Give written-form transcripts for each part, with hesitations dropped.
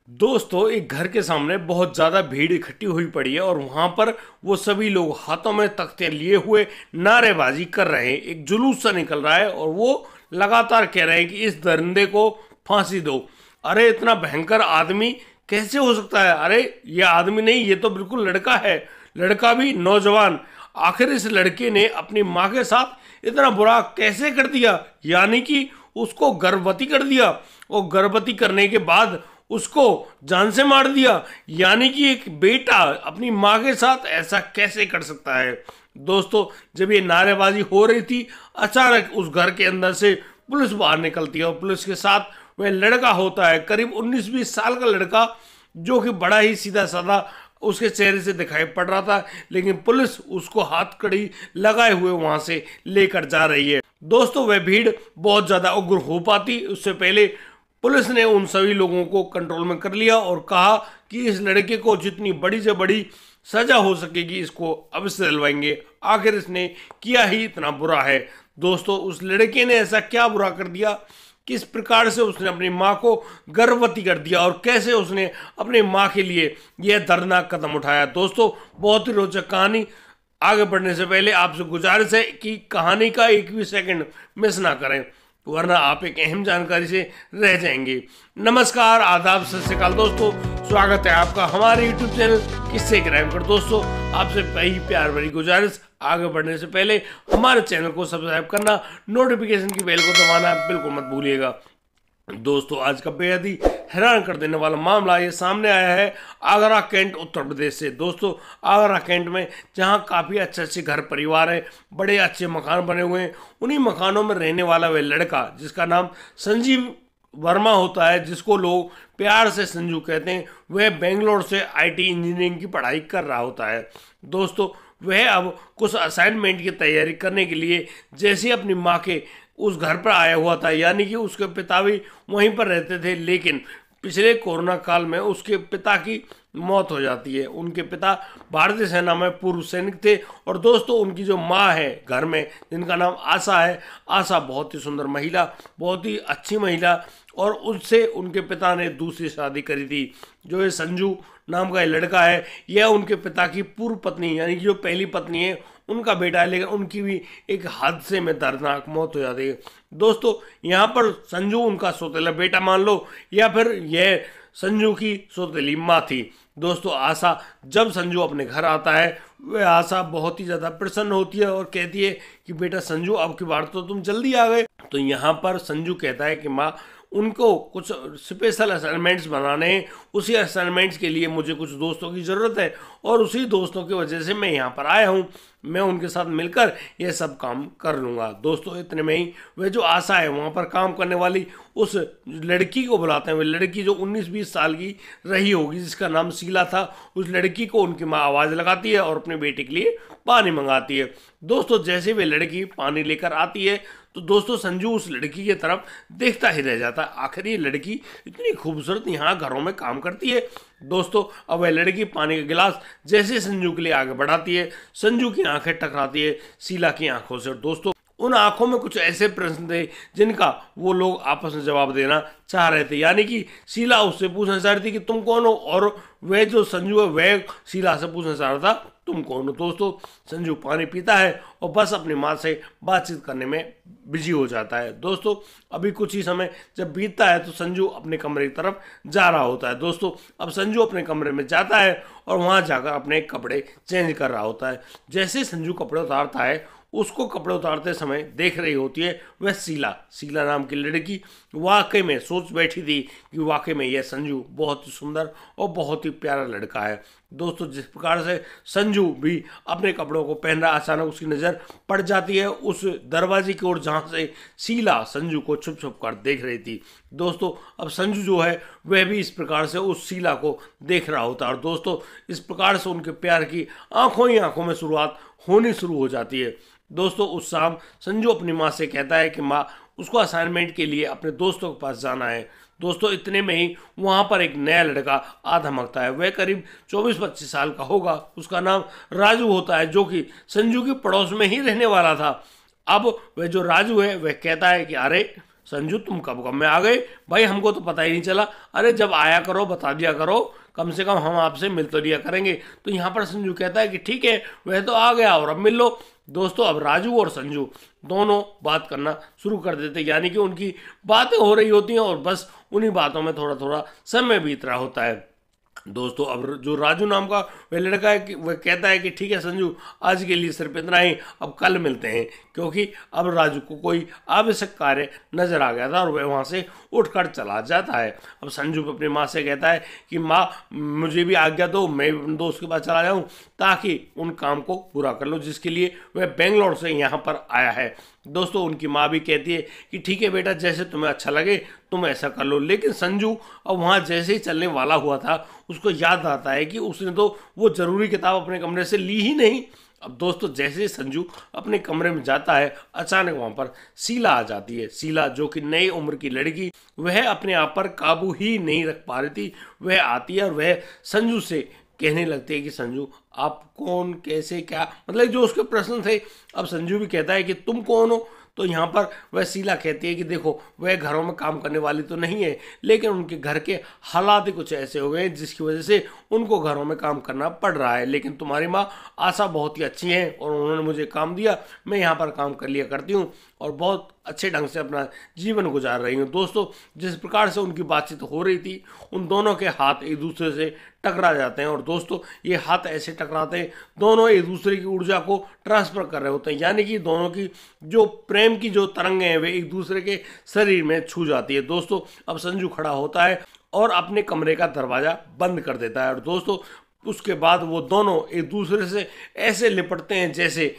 दोस्तों, एक घर के सामने बहुत ज्यादा भीड़ इकट्ठी हुई पड़ी है और वहां पर वो सभी लोग हाथों में तख्ते लिए हुए नारेबाजी कर रहे हैं। एक जुलूस सा निकल रहा है और वो लगातार कह रहे हैं कि इस दरिंदे को फांसी दो। अरे इतना भयंकर आदमी कैसे हो सकता है? अरे ये आदमी नहीं, ये तो बिल्कुल लड़का है, लड़का भी नौजवान। आखिर इस लड़के ने अपनी माँ के साथ इतना बुरा कैसे कर दिया? यानी कि उसको गर्भवती कर दिया और गर्भवती करने के बाद उसको जान से मार दिया। यानी कि एक बेटा अपनी माँ के साथ ऐसा कैसे कर सकता है? दोस्तों, जब ये नारेबाजी हो रही थी, अचानक उस घर के अंदर से पुलिस बाहर निकलती है और पुलिस के साथ वह लड़का होता है, करीब 19-20 साल का लड़का, जो कि बड़ा ही सीधा साधा उसके चेहरे से दिखाई पड़ रहा था। लेकिन पुलिस उसको हाथ कड़ी लगाए हुए वहां से लेकर जा रही है। दोस्तों, वह भीड़ बहुत ज्यादा उग्र हो पाती उससे पहले पुलिस ने उन सभी लोगों को कंट्रोल में कर लिया और कहा कि इस लड़के को जितनी बड़ी से बड़ी सजा हो सकेगी इसको अवश्य दिलवाएंगे। आखिर इसने किया ही इतना बुरा है। दोस्तों, उस लड़के ने ऐसा क्या बुरा कर दिया, किस प्रकार से उसने अपनी माँ को गर्भवती कर दिया और कैसे उसने अपनी माँ के लिए यह दर्दनाक कदम उठाया? दोस्तों, बहुत ही रोचक कहानी। आगे बढ़ने से पहले आपसे गुजारिश है कि कहानी का एक भी सेकंड मिस ना करें, वरना आप एक अहम जानकारी से रह जाएंगे। नमस्कार, आदाब, सत श्री अकाल दोस्तों, स्वागत है आपका हमारे YouTube चैनल किस्से क्राइम पर। दोस्तों, आपसे पहली प्यार भरी गुजारिश, आगे बढ़ने से पहले हमारे चैनल को सब्सक्राइब करना, नोटिफिकेशन की बेल को दबाना बिल्कुल मत भूलिएगा। दोस्तों, आज का बेहद ही हैरान कर देने वाला मामला ये सामने आया है आगरा कैंट उत्तर प्रदेश से। दोस्तों, आगरा कैंट में जहां काफ़ी अच्छे अच्छे घर परिवार हैं, बड़े अच्छे मकान बने हुए हैं, उन्हीं मकानों में रहने वाला वह लड़का जिसका नाम संजीव वर्मा होता है, जिसको लोग प्यार से संजू कहते हैं, वह बेंगलोर से IT इंजीनियरिंग की पढ़ाई कर रहा होता है। दोस्तों, वह अब कुछ असाइनमेंट की तैयारी करने के लिए जैसे अपनी माँ के उस घर पर आया हुआ था, यानी कि उसके पिता भी वहीं पर रहते थे, लेकिन पिछले कोरोना काल में उसके पिता की मौत हो जाती है। उनके पिता भारतीय सेना में पूर्व सैनिक थे और दोस्तों, उनकी जो माँ है घर में, जिनका नाम आशा है, आशा बहुत ही सुंदर महिला, बहुत ही अच्छी महिला, और उससे उनके पिता ने दूसरी शादी करी थी। जो ये संजू नाम का ये लड़का है, यह उनके पिता की पूर्व पत्नी यानी कि जो पहली पत्नी है उनका बेटा है, लेकिन उनकी भी एक हादसे में दर्दनाक मौत हो जाती है। दोस्तों, यहाँ पर संजू उनका सौतेला बेटा मान लो, या फिर यह संजू की सौतेली माँ थी। दोस्तों, आशा जब संजू अपने घर आता है, वह आशा बहुत ही ज़्यादा प्रसन्न होती है और कहती है कि बेटा संजू, अब की बार तो तुम जल्दी आ गए। तो यहाँ पर संजू कहता है कि माँ, उनको कुछ स्पेशल असाइनमेंट्स बनाने हैं, उसी असाइनमेंट्स के लिए मुझे कुछ दोस्तों की ज़रूरत है और उसी दोस्तों की वजह से मैं यहाँ पर आया हूँ। मैं उनके साथ मिलकर यह सब काम कर लूँगा। दोस्तों, इतने में ही वह जो आशा है वहाँ पर काम करने वाली उस लड़की को बुलाते हैं। वह लड़की जो 19-20 साल की रही होगी, जिसका नाम शीला था, उस लड़की को उनकी माँ आवाज़ लगाती है और अपने बेटे के लिए पानी मंगाती है। दोस्तों, जैसे वे लड़की पानी लेकर आती है तो दोस्तों, संजू उस लड़की की तरफ देखता ही रह जाता है। आखिर ये लड़की इतनी खूबसूरत यहाँ घरों में काम करती है। दोस्तों, अब वह लड़की पानी का गिलास जैसे संजू के लिए आगे बढ़ाती है, संजू की आंखें टकराती है शीला की आंखों से। दोस्तों, उन आंखों में कुछ ऐसे प्रश्न थे जिनका वो लोग आपस में जवाब देना चाह रहे थे। यानी कि शीला उससे पूछना चाह रही थी कि तुम कौन हो, और वह जो संजू है वह शीला से पूछना चाह रहा था तुम कौन हो। दोस्तों, संजू पानी पीता है और बस अपनी माँ से बातचीत करने में बिजी हो जाता है। दोस्तों, अभी कुछ ही समय जब बीतता है तो संजू अपने कमरे की तरफ जा रहा होता है। दोस्तों, अब संजू अपने कमरे में जाता है और वहाँ जाकर अपने कपड़े चेंज कर रहा होता है। जैसे संजू कपड़े उतारता है, उसको कपड़े उतारते समय देख रही होती है वह शीला नाम की लड़की। वाकई में सोच बैठी थी कि वाकई में यह संजू बहुत ही सुंदर और बहुत ही प्यारा लड़का है। दोस्तों, जिस प्रकार से संजू भी अपने कपड़ों को पहन रहा, अचानक उसकी नज़र पड़ जाती है उस दरवाजे की ओर जहाँ से शीला संजू को छुप छुप कर देख रही थी। दोस्तों, अब संजू जो है वह भी इस प्रकार से उस शीला को देख रहा होता है और दोस्तों, इस प्रकार से उनके प्यार की आंखों ही आंखों में शुरुआत होनी शुरू हो जाती है। दोस्तों, उस शाम संजू अपनी माँ से कहता है कि माँ, उसको असाइनमेंट के लिए अपने दोस्तों के पास जाना है। दोस्तों, इतने में ही वहाँ पर एक नया लड़का आ धमकता है। वह करीब 24-25 साल का होगा। उसका नाम राजू होता है, जो कि संजू की पड़ोस में ही रहने वाला था। अब वह जो राजू है वह कहता है कि अरे संजू तुम कब कब में आ गए भाई, हमको तो पता ही नहीं चला। अरे जब आया करो बता दिया करो, कम से कम हम आपसे मिल तो लिया करेंगे। तो यहाँ पर संजू कहता है कि ठीक है वह तो आ गया और अब मिल लो। दोस्तों अब राजू और संजू दोनों बात करना शुरू कर देते, यानी कि उनकी बातें हो रही होती हैं और बस उन्हीं बातों में थोड़ा थोड़ा समय बीत रहा होता है। दोस्तों अब जो राजू नाम का वह लड़का है कि वह कहता है कि ठीक है संजू आज के लिए सिर्फ इतना ही, अब कल मिलते हैं, क्योंकि अब राजू को कोई आवश्यक कार्य नजर आ गया था और वह वहाँ से उठकर चला जाता है। अब संजू अपनी माँ से कहता है कि माँ मुझे भी आज्ञा दो, मैं अपने दोस्त के पास चला जाऊँ ताकि उन काम को पूरा कर लो जिसके लिए वह बेंगलोर से यहाँ पर आया है। दोस्तों उनकी माँ भी कहती है कि ठीक है बेटा जैसे तुम्हें अच्छा लगे तुम ऐसा कर लो। लेकिन संजू अब वहाँ जैसे ही चलने वाला हुआ था उसको याद आता है कि उसने तो वो जरूरी किताब अपने कमरे से ली ही नहीं। अब दोस्तों जैसे ही संजू अपने कमरे में जाता है अचानक वहाँ पर शीला आ जाती है। शीला जो कि नई उम्र की लड़की, वह अपने आप पर काबू ही नहीं रख पा रही थी, वह आती है और वह संजू से कहने लगते हैं कि संजू आप कौन, कैसे, क्या, मतलब जो उसके प्रश्न थे। अब संजू भी कहता है कि तुम कौन हो। तो यहाँ पर वह शीला कहती है कि देखो वह घरों में काम करने वाली तो नहीं है, लेकिन उनके घर के हालात ही कुछ ऐसे हो गए हैं जिसकी वजह से उनको घरों में काम करना पड़ रहा है। लेकिन तुम्हारी माँ आशा बहुत ही अच्छी है और उन्होंने मुझे काम दिया, मैं यहाँ पर काम कर लिया करती हूँ और बहुत अच्छे ढंग से अपना जीवन गुजार रही हूँ। दोस्तों जिस प्रकार से उनकी बातचीत हो रही थी उन दोनों के हाथ एक दूसरे से टकरा जाते हैं और दोस्तों ये हाथ ऐसे टकराते हैं दोनों एक दूसरे की ऊर्जा को ट्रांसफर कर रहे होते हैं, यानी कि दोनों की जो प्रेम की जो तरंगें हैं वे एक दूसरे के शरीर में छू जाती है। दोस्तों अब संजू खड़ा होता है और अपने कमरे का दरवाजा बंद कर देता है और दोस्तों उसके बाद वो दोनों एक दूसरे से ऐसे लिपटते हैं जैसे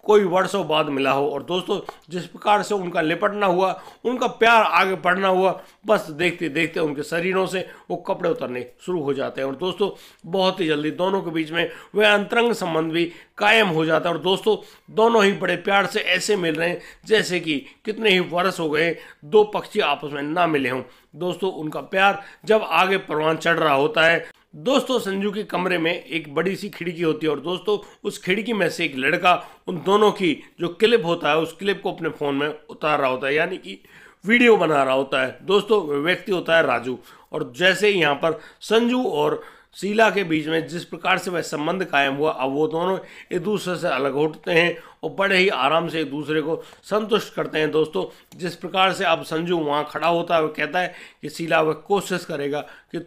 कोई वर्षों बाद मिला हो। और दोस्तों जिस प्रकार से उनका लिपटना हुआ, उनका प्यार आगे बढ़ना हुआ, बस देखते देखते उनके शरीरों से वो कपड़े उतरने शुरू हो जाते हैं और दोस्तों बहुत ही जल्दी दोनों के बीच में वह अंतरंग संबंध भी कायम हो जाता है। और दोस्तों दोनों ही बड़े प्यार से ऐसे मिल रहे हैं जैसे कि कितने ही वर्ष हो गए दो पक्षी आपस में ना मिले हों। दोस्तों उनका प्यार जब आगे परवान चढ़ रहा होता है, दोस्तों संजू के कमरे में एक बड़ी सी खिड़की होती है और दोस्तों उस खिड़की में से एक लड़का उन दोनों की जो क्लिप होता है उस क्लिप को अपने फ़ोन में उतार रहा होता है, यानी कि वीडियो बना रहा होता है। दोस्तों व्यक्ति होता है राजू। और जैसे ही यहाँ पर संजू और शीला के बीच में जिस प्रकार से वह संबंध कायम हुआ, अब वो दोनों एक दूसरे से अलग होते हैं और बड़े ही आराम से एक दूसरे को संतुष्ट करते हैं। दोस्तों जिस प्रकार से अब संजू वहाँ खड़ा होता है, वह कहता है कि शीला वह कोशिश करेगा कि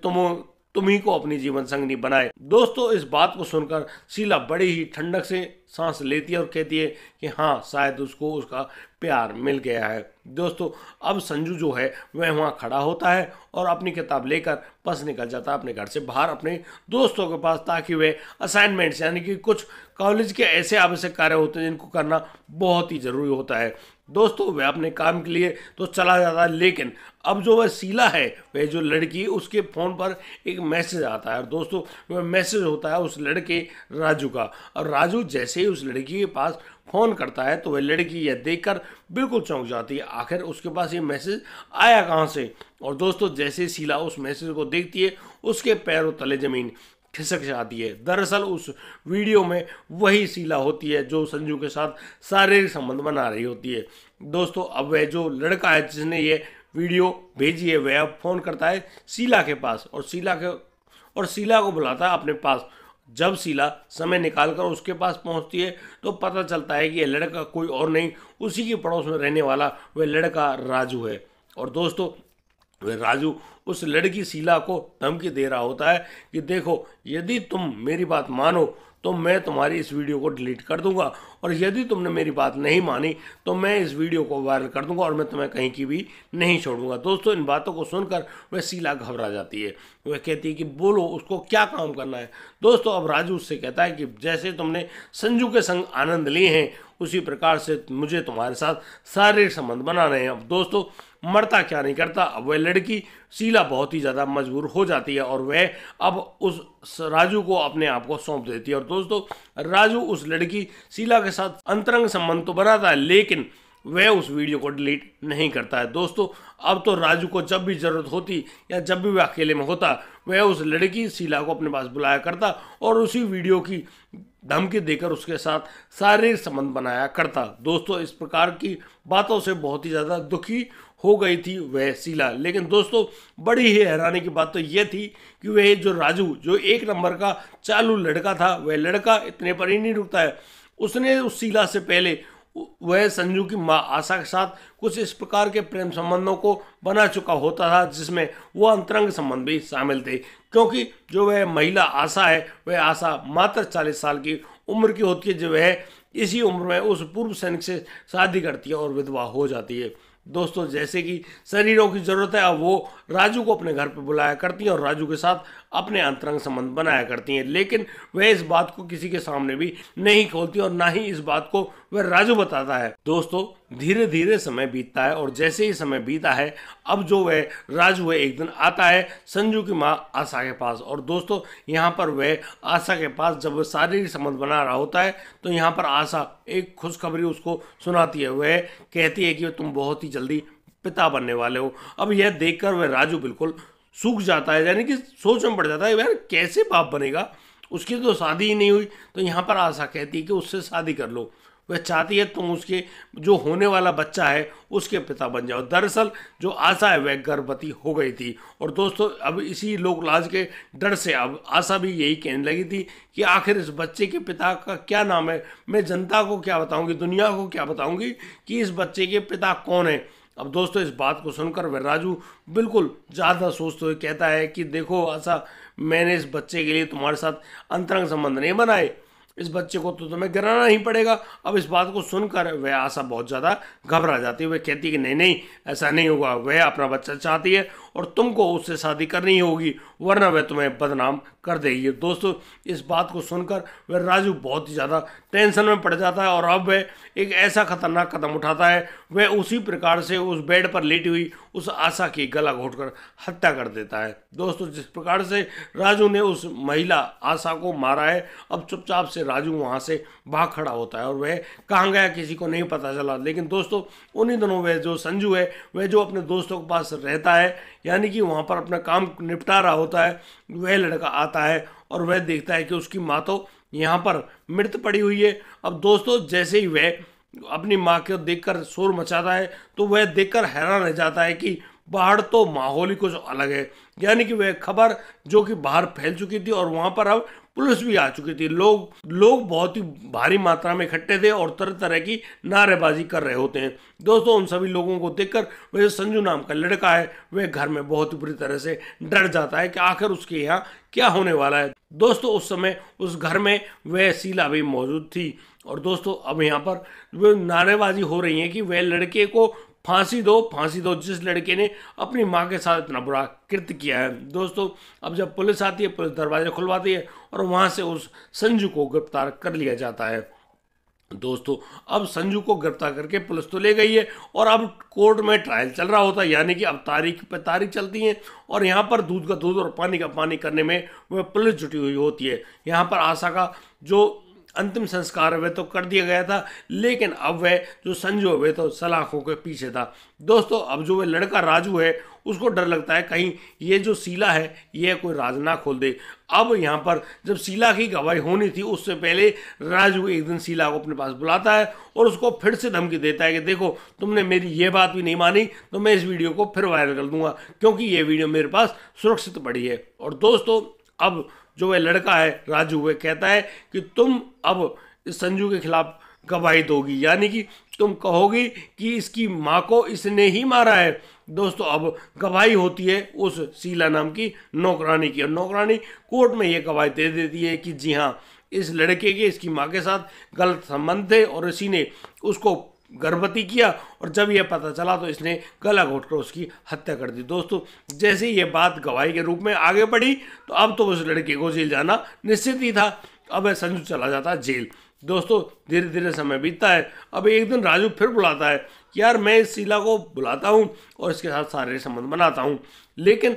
तुम ही को अपनी जीवन संगनी बनाए। दोस्तों इस बात को सुनकर शीला बड़ी ही ठंडक से सांस लेती है और कहती है कि हाँ शायद उसको उसका प्यार मिल गया है। दोस्तों अब संजू जो है वह वहाँ खड़ा होता है और अपनी किताब लेकर बस निकल जाता है अपने घर से बाहर अपने दोस्तों के पास, ताकि वे असाइनमेंट्स यानी कि कुछ कॉलेज के ऐसे आवश्यक कार्य होते हैं जिनको करना बहुत ही जरूरी होता है। दोस्तों वह अपने काम के लिए तो चला जाता है, लेकिन अब जो वह शीला है, वह जो लड़की, उसके फ़ोन पर एक मैसेज आता है और दोस्तों वह मैसेज होता है उस लड़के राजू का। और राजू जैसे ही उस लड़की के पास फ़ोन करता है तो वह लड़की यह देखकर बिल्कुल चौंक जाती है, आखिर उसके पास ये मैसेज आया कहाँ से। और दोस्तों जैसे शीला उस मैसेज को देखती है उसके पैरों तले ज़मीन खिसक जाती है। दरअसल उस वीडियो में वही शीला होती है जो संजू के साथ शारीरिक संबंध बना रही होती है। दोस्तों अब वह जो लड़का है जिसने ये वीडियो भेजी है वह अब फ़ोन करता है शीला के पास और शीला को बुलाता है अपने पास। जब शीला समय निकालकर उसके पास पहुंचती है तो पता चलता है कि यह लड़का कोई और नहीं, उसी के पड़ोस में रहने वाला वह लड़का राजू है। और दोस्तों वह राजू उस लड़की शीला को धमकी दे रहा होता है कि देखो यदि तुम मेरी बात मानो तो मैं तुम्हारी इस वीडियो को डिलीट कर दूंगा और यदि तुमने मेरी बात नहीं मानी तो मैं इस वीडियो को वायरल कर दूंगा और मैं तुम्हें कहीं की भी नहीं छोड़ूंगा। दोस्तों इन बातों को सुनकर वह शीला घबरा जाती है, वह कहती है कि बोलो उसको क्या काम करना है। दोस्तों अब राजू उससे कहता है कि जैसे तुमने संजू के संग आनंद लिए हैं उसी प्रकार से मुझे तुम्हारे साथ शारीरिक संबंध बनाने हैं। अब दोस्तों मरता क्या नहीं करता, अब वह लड़की शीला बहुत ही ज़्यादा मजबूर हो जाती है और वह अब उस राजू को अपने आप को सौंप देती है। और दोस्तों राजू उस लड़की शीला के साथ अंतरंग संबंध तो बनाता है लेकिन वह उस वीडियो को डिलीट नहीं करता है। दोस्तों अब तो राजू को जब भी ज़रूरत होती या जब भी वह अकेले में होता वह उस लड़की शीला को अपने पास बुलाया करता और उसी वीडियो की धमकी देकर उसके साथ शारीरिक संबंध बनाया करता। दोस्तों इस प्रकार की बातों से बहुत ही ज़्यादा दुखी हो गई थी वह शीला। लेकिन दोस्तों बड़ी ही हैरानी की बात तो यह थी कि वह जो राजू, जो एक नंबर का चालू लड़का था, वह लड़का इतने पर ही नहीं रुकता है। उसने उस शीला से पहले वह संजू की माँ आशा के साथ कुछ इस प्रकार के प्रेम संबंधों को बना चुका होता था जिसमें वो अंतरंग संबंध भी शामिल थे। क्योंकि जो वह महिला आशा है, वह आशा मात्र 40 साल की उम्र की होती है, जो वह इसी उम्र में उस पूर्व सैनिक से शादी करती है और विधवा हो जाती है। दोस्तों जैसे कि शरीरों की जरूरत है, अब वो राजू को अपने घर पे बुलाया करती हैं और राजू के साथ अपने अंतरंग संबंध बनाया करती हैं। लेकिन वह इस बात को किसी के सामने भी नहीं खोलती और ना ही इस बात को वह राजू बताता है। दोस्तों धीरे धीरे समय बीतता है और जैसे ही समय बीता है, अब जो वह राजू है एक दिन आता है संजू की माँ आशा के पास। और दोस्तों यहाँ पर वह आशा के पास जब वह शारीरिक संबंध बना रहा होता है तो यहाँ पर आशा एक खुशखबरी उसको सुनाती है। वह कहती है कि तुम बहुत ही जल्दी पिता बनने वाले हो। अब यह देखकर वह राजू बिल्कुल सूख जाता है, यानी कि सोच में पड़ जाता है यार कैसे बाप बनेगा, उसकी तो शादी ही नहीं हुई। तो यहाँ पर आशा कहती है कि उससे शादी कर लो। वह चाहती है तुम उसके जो होने वाला बच्चा है उसके पिता बन जाओ। दरअसल जो आशा है वह गर्भवती हो गई थी। और दोस्तों अब इसी लोक लाज के डर से अब आशा भी यही कहने लगी थी कि आखिर इस बच्चे के पिता का क्या नाम है, मैं जनता को क्या बताऊंगी, दुनिया को क्या बताऊंगी कि इस बच्चे के पिता कौन है। अब दोस्तों इस बात को सुनकर वह राजू बिल्कुल ज़्यादा सोचते हुए कहता है कि देखो आशा, मैंने इस बच्चे के लिए तुम्हारे साथ अंतरंग संबंध नहीं बनाए, इस बच्चे को तो तुम्हें गिराना ही पड़ेगा। अब इस बात को सुनकर वह आशा बहुत ज़्यादा घबरा जाती है। वह कहती है कि नहीं नहीं ऐसा नहीं होगा, वह अपना बच्चा चाहती है और तुमको उससे शादी करनी होगी वरना वह तुम्हें बदनाम कर देगी। दोस्तों इस बात को सुनकर वह राजू बहुत ही ज़्यादा टेंशन में पड़ जाता है और अब वह एक ऐसा खतरनाक कदम उठाता है। वह उसी प्रकार से उस बेड पर लेटी हुई उस आशा की गला घोटकर हत्या कर देता है। दोस्तों जिस प्रकार से राजू ने उस महिला आशा को मारा है, अब चुपचाप से राजू वहाँ से भाग खड़ा होता है और वह कहाँ गया किसी को नहीं पता चला। लेकिन दोस्तों उन्हीं दिनों वह जो संजू है वह जो अपने दोस्तों के पास रहता है, यानी कि वहाँ पर अपना काम निपटा रहा होता है, वह लड़का आता है और वह देखता है कि उसकी माँ तो यहाँ पर मृत पड़ी हुई है। अब दोस्तों जैसे ही वह अपनी माँ को देखकर शोर मचाता है तो वह देखकर हैरान रह जाता है कि बाहर तो माहौल ही कुछ अलग है। यानी कि वह खबर जो कि बाहर फैल चुकी थी और वहाँ पर अब पुलिस भी आ चुकी थी। लोग बहुत ही भारी मात्रा में इकट्ठे थे और तरह तरह की नारेबाजी कर रहे होते हैं। दोस्तों उन सभी लोगों को देखकर वह जो संजू नाम का लड़का है वह घर में बहुत ही बुरी तरह से डर जाता है कि आखिर उसके यहाँ क्या होने वाला है। दोस्तों उस समय उस घर में वह शीला भी मौजूद थी और दोस्तों अब यहाँ पर वह नारेबाजी हो रही है कि वह लड़के को फांसी दो, फांसी दो, जिस लड़के ने अपनी माँ के साथ इतना बुरा कृत्य किया है। दोस्तों अब जब पुलिस आती है, पुलिस दरवाजे खुलवाती है और वहाँ से उस संजू को गिरफ्तार कर लिया जाता है। दोस्तों अब संजू को गिरफ्तार करके पुलिस तो ले गई है और अब कोर्ट में ट्रायल चल रहा होता है, यानी कि अब तारीख पे तारीख चलती है और यहाँ पर दूध का दूध और पानी का पानी करने में वह पुलिस जुटी हुई होती है। यहाँ पर आशा का जो अंतिम संस्कार वह तो कर दिया गया था, लेकिन अब वह जो संजू है वह तो सलाखों के पीछे था। दोस्तों अब जो वह लड़का राजू है उसको डर लगता है कहीं ये जो शीला है यह कोई राज ना खोल दे। अब यहाँ पर जब शीला की गवाही होनी थी उससे पहले राजू एक दिन शीला को अपने पास बुलाता है और उसको फिर से धमकी देता है कि देखो तुमने मेरी ये बात भी नहीं मानी तो मैं इस वीडियो को फिर वायरल कर दूंगा, क्योंकि ये वीडियो मेरे पास सुरक्षित पड़ी है। और दोस्तों अब जो वह लड़का है राजू वह कहता है कि तुम अब इस संजू के खिलाफ गवाही दोगी, यानी कि तुम कहोगी कि इसकी माँ को इसने ही मारा है। दोस्तों अब गवाही होती है उस शीला नाम की नौकरानी की और नौकरानी कोर्ट में यह गवाही दे देती है कि जी हाँ इस लड़के के इसकी माँ के साथ गलत संबंध थे और इसी ने उसको गर्भवती किया और जब यह पता चला तो इसने गला घोटकर उसकी हत्या कर दी। दोस्तों जैसे ये बात गवाही के रूप में आगे बढ़ी तो अब तो उस लड़के को जेल जाना निश्चित ही था। अब वह संजू चला जाता है जेल। दोस्तों धीरे धीरे समय बीतता है। अब एक दिन राजू फिर बुलाता है कि यार मैं इस शीला को बुलाता हूँ और इसके साथ शारीरिक संबंध बनाता हूँ, लेकिन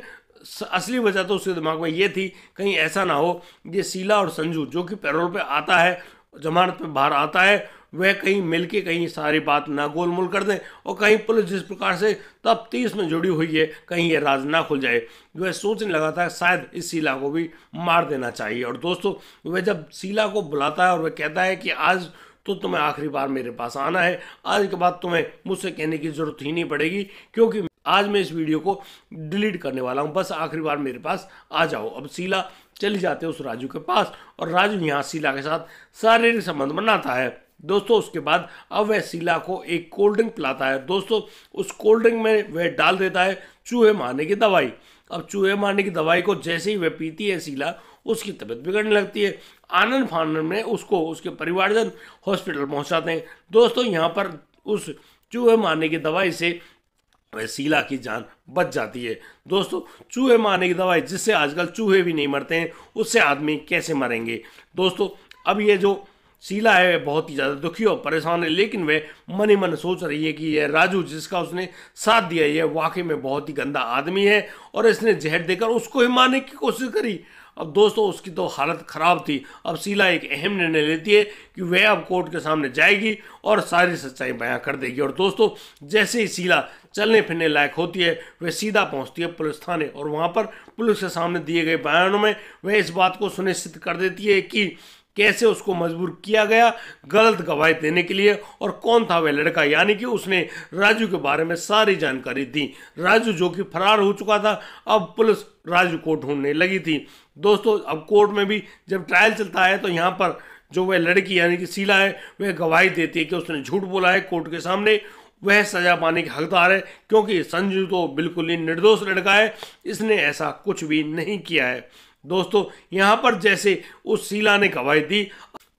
असली वजह तो उसके दिमाग में ये थी कहीं ऐसा ना हो ये शीला और संजू जो कि पैरोल पे आता है, जमानत पे बाहर आता है, वह कहीं मिलके कहीं सारी बात ना गोलमोल कर दें और कहीं पुलिस जिस प्रकार से तफ्तीश में जुड़ी हुई है कहीं ये राज ना खुल जाए। वह सोचने लगा था शायद इस शीला को भी मार देना चाहिए। और दोस्तों वह जब शीला को बुलाता है और वह कहता है कि आज तो तुम्हें आखिरी बार मेरे पास आना है। आज के बाद तुम्हें मुझसे कहने की जरूरत ही नहीं पड़ेगी, क्योंकि आज मैं इस वीडियो को डिलीट करने वाला हूँ। बस आखिरी बार मेरे पास आ जाओ। अब शीला चली जाते हैं उस राजू के पास और राजू यहाँ शीला के साथ शारीरिक संबंध बनाता है। दोस्तों उसके बाद अब वह शीला को एक कोल्ड ड्रिंक पिलाता है। दोस्तों उस कोल्ड ड्रिंक में वह डाल देता है चूहे मारने की दवाई। अब चूहे मारने की दवाई को जैसे ही वह पीती है शीला, उसकी तबीयत बिगड़ने लगती है। आनंद फानन में उसको उसके परिवारजन हॉस्पिटल पहुंचाते हैं। दोस्तों यहाँ पर उस चूहे मारने की दवाई से वह शीला की जान बच जाती है। दोस्तों चूहे मारने की दवाई जिससे आजकल चूहे भी नहीं मरते हैं, उससे आदमी कैसे मरेंगे। दोस्तों अब ये जो शीला है बहुत ही ज़्यादा दुखी और परेशान है, लेकिन वह मन ही मन सोच रही है कि यह राजू जिसका उसने साथ दिया यह वाकई में बहुत ही गंदा आदमी है और इसने जहर देकर उसको ही मारने की कोशिश करी। अब दोस्तों उसकी तो हालत खराब थी। अब शीला एक अहम निर्णय लेती है कि वह अब कोर्ट के सामने जाएगी और सारी सच्चाई बयां कर देगी। और दोस्तों जैसे ही शीला चलने फिरने लायक होती है, वह सीधा पहुंचती है पुलिस थाने और वहां पर पुलिस के सामने दिए गए बयानों में वह इस बात को सुनिश्चित कर देती है कि कैसे उसको मजबूर किया गया गलत गवाही देने के लिए और कौन था वह लड़का, यानी कि उसने राजू के बारे में सारी जानकारी दी। राजू जो कि फरार हो चुका था, अब पुलिस राजू को ढूंढने लगी थी। दोस्तों अब कोर्ट में भी जब ट्रायल चलता है तो यहाँ पर जो वह लड़की यानी कि शीला है वह गवाही देती है कि उसने झूठ बोला है कोर्ट के सामने, वह सजा पाने की हकदार है, क्योंकि संजू तो बिल्कुल ही निर्दोष लड़का है, इसने ऐसा कुछ भी नहीं किया है। दोस्तों यहाँ पर जैसे उस शीला ने गवाही दी,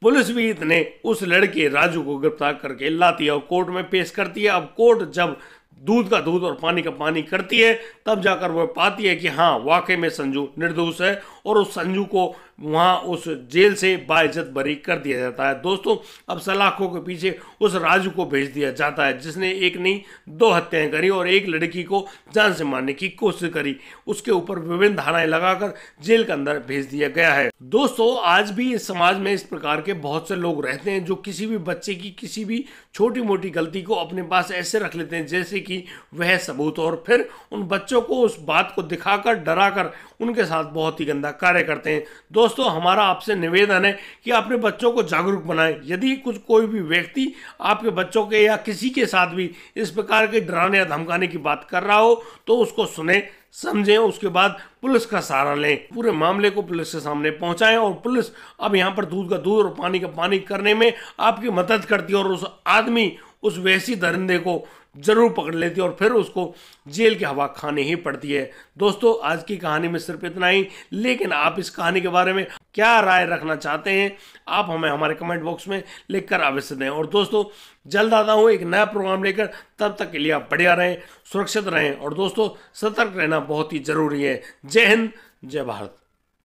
पुलिस भी इतने उस लड़के राजू को गिरफ्तार करके लाती है और कोर्ट में पेश करती है। अब कोर्ट जब दूध का दूध और पानी का पानी करती है, तब जाकर वह पाती है कि हाँ वाकई में संजू निर्दोष है और उस संजू को वहाँ उस जेल से बाइज्जत बरी कर दिया जाता है। दोस्तों अब सलाखों के पीछे उस राजू को भेज दिया जाता है जिसने एक नहीं दो हत्याएं करी और एक लड़की को जान से मारने की कोशिश करी। उसके ऊपर विभिन्न धाराएं लगाकर जेल के अंदर भेज दिया गया है। दोस्तों आज भी इस समाज में इस प्रकार के बहुत से लोग रहते हैं जो किसी भी बच्चे की किसी भी छोटी मोटी गलती को अपने पास ऐसे रख लेते हैं जैसे कि वह सबूत, और फिर उन बच्चों को उस बात को दिखाकर डराकर उनके साथ बहुत ही गंदा कार्य करते हैं। दोस्तों हमारा आपसे निवेदन है कि अपने बच्चों को जागरूक बनाएं। यदि कुछ कोई भी व्यक्ति आपके बच्चों के या किसी के साथ भी इस प्रकार के डराने या धमकाने की बात कर रहा हो तो उसको सुने समझें, उसके बाद पुलिस का सहारा लें, पूरे मामले को पुलिस के सामने पहुंचाएं और पुलिस अब यहाँ पर दूध का दूध और पानी का पानी करने में आपकी मदद करती है और उस आदमी उस वैसी दरिंदे को जरूर पकड़ लेती है और फिर उसको जेल की हवा खाने ही पड़ती है। दोस्तों आज की कहानी में सिर्फ इतना ही, लेकिन आप इस कहानी के बारे में क्या राय रखना चाहते हैं आप हमें हमारे कमेंट बॉक्स में लिखकर अवश्य दें। और दोस्तों जल्द आता हूँ एक नया प्रोग्राम लेकर, तब तक के लिए आप बढ़िया रहें, सुरक्षित रहें और दोस्तों सतर्क रहना बहुत ही जरूरी है। जय हिंद, जय भारत।